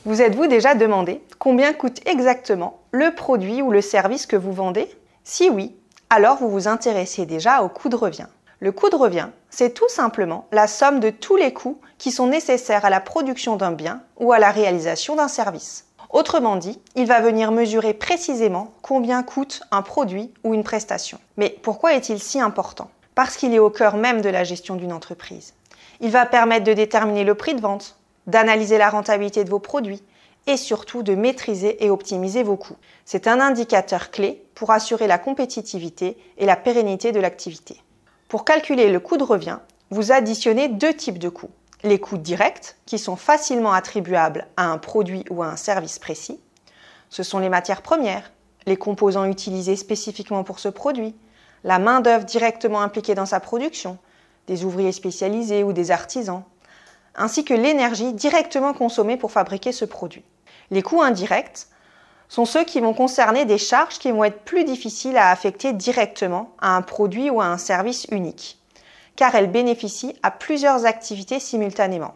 Vous êtes-vous déjà demandé combien coûte exactement le produit ou le service que vous vendez? Si oui, alors vous vous intéressez déjà au coût de revient. Le coût de revient, c'est tout simplement la somme de tous les coûts qui sont nécessaires à la production d'un bien ou à la réalisation d'un service. Autrement dit, il va venir mesurer précisément combien coûte un produit ou une prestation. Mais pourquoi est-il si important? Parce qu'il est au cœur même de la gestion d'une entreprise. Il va permettre de déterminer le prix de vente, d'analyser la rentabilité de vos produits et surtout de maîtriser et optimiser vos coûts. C'est un indicateur clé pour assurer la compétitivité et la pérennité de l'activité. Pour calculer le coût de revient, vous additionnez deux types de coûts. Les coûts directs, qui sont facilement attribuables à un produit ou à un service précis. Ce sont les matières premières, les composants utilisés spécifiquement pour ce produit, la main-d'œuvre directement impliquée dans sa production, des ouvriers spécialisés ou des artisans, ainsi que l'énergie directement consommée pour fabriquer ce produit. Les coûts indirects sont ceux qui vont concerner des charges qui vont être plus difficiles à affecter directement à un produit ou à un service unique, car elles bénéficient à plusieurs activités simultanément.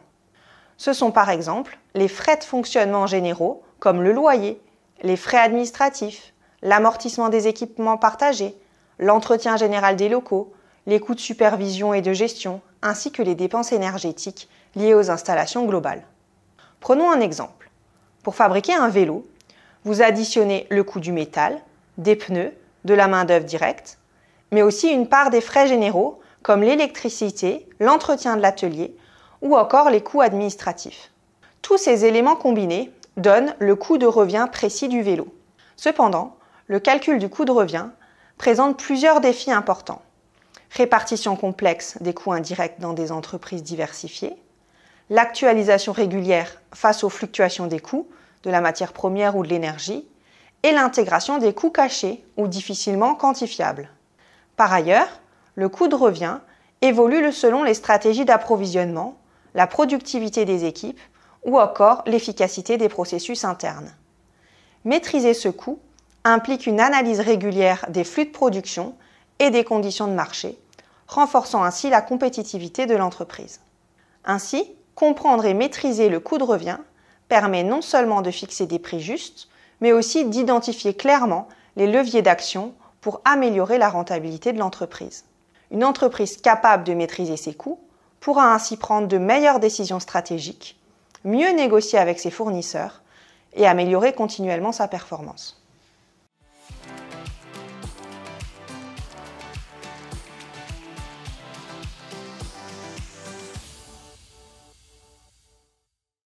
Ce sont par exemple les frais de fonctionnement généraux, comme le loyer, les frais administratifs, l'amortissement des équipements partagés, l'entretien général des locaux, les coûts de supervision et de gestion, ainsi que les dépenses énergétiques liées aux installations globales. Prenons un exemple. Pour fabriquer un vélo, vous additionnez le coût du métal, des pneus, de la main-d'œuvre directe, mais aussi une part des frais généraux comme l'électricité, l'entretien de l'atelier ou encore les coûts administratifs. Tous ces éléments combinés donnent le coût de revient précis du vélo. Cependant, le calcul du coût de revient présente plusieurs défis importants. Répartition complexe des coûts indirects dans des entreprises diversifiées, l'actualisation régulière face aux fluctuations des coûts, de la matière première ou de l'énergie, et l'intégration des coûts cachés ou difficilement quantifiables. Par ailleurs, le coût de revient évolue selon les stratégies d'approvisionnement, la productivité des équipes ou encore l'efficacité des processus internes. Maîtriser ce coût implique une analyse régulière des flux de production et des conditions de marché, renforçant ainsi la compétitivité de l'entreprise. Ainsi, comprendre et maîtriser le coût de revient permet non seulement de fixer des prix justes, mais aussi d'identifier clairement les leviers d'action pour améliorer la rentabilité de l'entreprise. Une entreprise capable de maîtriser ses coûts pourra ainsi prendre de meilleures décisions stratégiques, mieux négocier avec ses fournisseurs et améliorer continuellement sa performance.